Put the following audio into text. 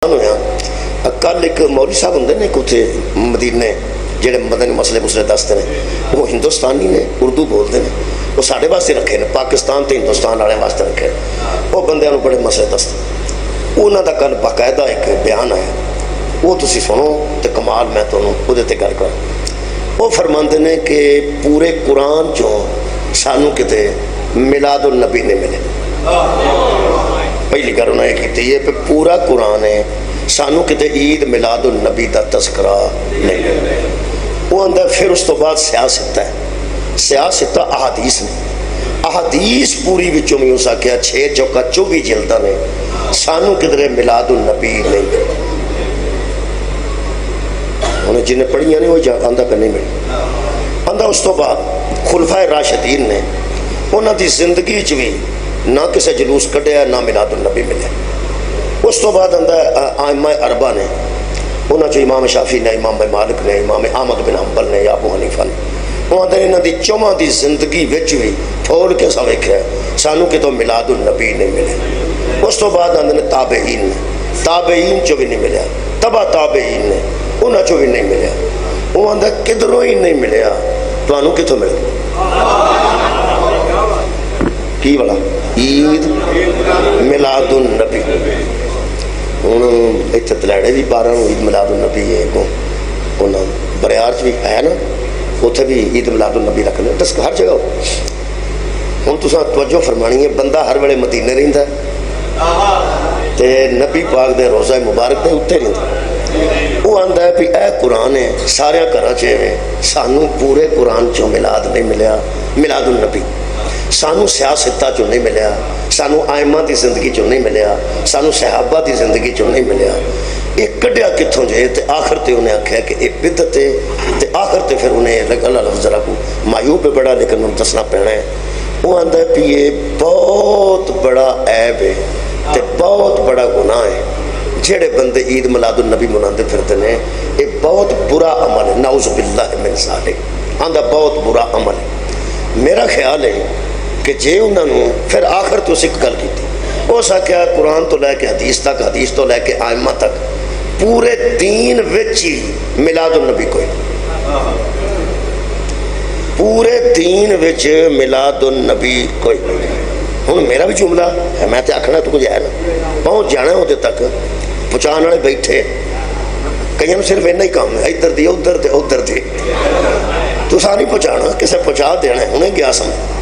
ہویا کل ایک مولوی صاحب ہوندے نے اتنے مدینے جہے مدنی مسئلے مسئلے دستے ہیں، وہ ہندوستانی نے، اردو بولتے ہیں، وہ سارے واسطے رکھے نے، پاکستان تے ہندوستان والے واسطے رکھے، وہ بندے بڑے مسئلے دستے، انہوں کا کل باقاعدہ ایک بیان آیا، وہ تسی سنو تو کمال میں تمہیں وہ گل کر۔ وہ فرماندے نے کہ پورے قرآن چوں سانو کتے میلاد النبی نہیں ملے۔ پہلی گل انہوں نے کی ہے کہ پورا قرآن ہے، سانو کتے عید میلاد النبی دا تذکرہ نہیں ملے۔ وہ اندر پھر اس تو بعد سیاست ہے، سیاست احادیث نے، احادیث پوری بچوں میں اسا کیا 6 چوکا 24 جلدہ نے، سانو کدرے میلاد النبی نہیں ملے۔ انہیں جنہیں پڑھیاں نے وہ آندہ کا نہیں ملے۔ آندہ اس تو بعد خلفائے راشدین نے انہوں دی زندگی چوی نہ کسے جلوس کٹیا نہ میلاد النبی ملے۔ اس تو بعد آندہ آئمہ اربع نے، انہوں جو امام شافعی نے، امام مالک نے، امام احمد بن حنبل نے یا ابو حنیفہ نے، انہوں نے انہوں دی چومہ دی زندگی وچ بھی پھول کے سا ویکھیا سانو کہ تو میلاد النبی نہیں ملے۔ اس تو بعد آندہ نے تابعین نے، تابعین چو بھی نہیں ملیا، تبا تابعین نے، انہوں چو بھی نہیں ملیا۔ وہ آندہ کدروں ہی نہیں ملیا تو انہوں کتوں مل کی بڑا عید میلاد النبی۔ انہوں ایتھے تلیڑے بھی پا رہا ہوں عید میلاد النبی ہے، انہوں بریارچ بھی ہے نا، اتھے بھی عید میلاد النبی رکھ لیں، دس ہر جگہ ہو۔ ہوں تساں توجہ فرمانی ہے، بندہ ہر ویلے مدینے رہندا ہے تے نبی پاک دے روزہ مبارک دے اتنے رہندا، وہ آندا ہے بھی اے قرآن ہے سارے گھراں چ ہے، سانو پورے قرآن چوں میلاد نہیں ملیا، میلاد النبی سانو سیاستہ چوں نہیں ملیا، سانو آئمہ دی زندگی چوں نہیں ملیا، سانو صحابہ دی زندگی چوں نہیں ملیا۔ ایک کڈیا کتھوں جے تے آخر تے انہیں آکھیا کہ ایک بدعت ہے تے آخر تے پھر انہیں اللہ لفظ ذرا کو مایوب ہے بڑا لیکن انہیں دسنا پینا ہے۔ وہ آندہ ہے کہ یہ بہت بڑا عیب ہے تے بہت بڑا گناہ ہے، جڑے بندے عید میلاد النبی مناندے پھرتے ہیں، یہ بہت برا عمل ہے، نعوذ باللہ من ذالک۔ آندہ بہت برا عمل ہے۔ میرا خیال ہے کہ جے انہوں نے پھر آخر تو سکھ گل کی تھی، وہ سا کیا قرآن تو لے کے حدیث تک، حدیث تو لے کے آئمہ تک، پورے دین وچ ہی میلاد النبی کوئی، پورے دین وچ میلاد النبی کوئی۔ ہوں میرا بھی جملہ ہے، میں تے آکھنا تو کچھ ہے نا، پہنچ جانا ہوتے تک، پہنچان والے بیٹھے، کہیں صرف اینا ہی کام ہے، ادھر دی ادھر دے ادھر دی، تو ساری پہنچانا کسے پہنچا دینا ہے، انہیں گیا سمجھ۔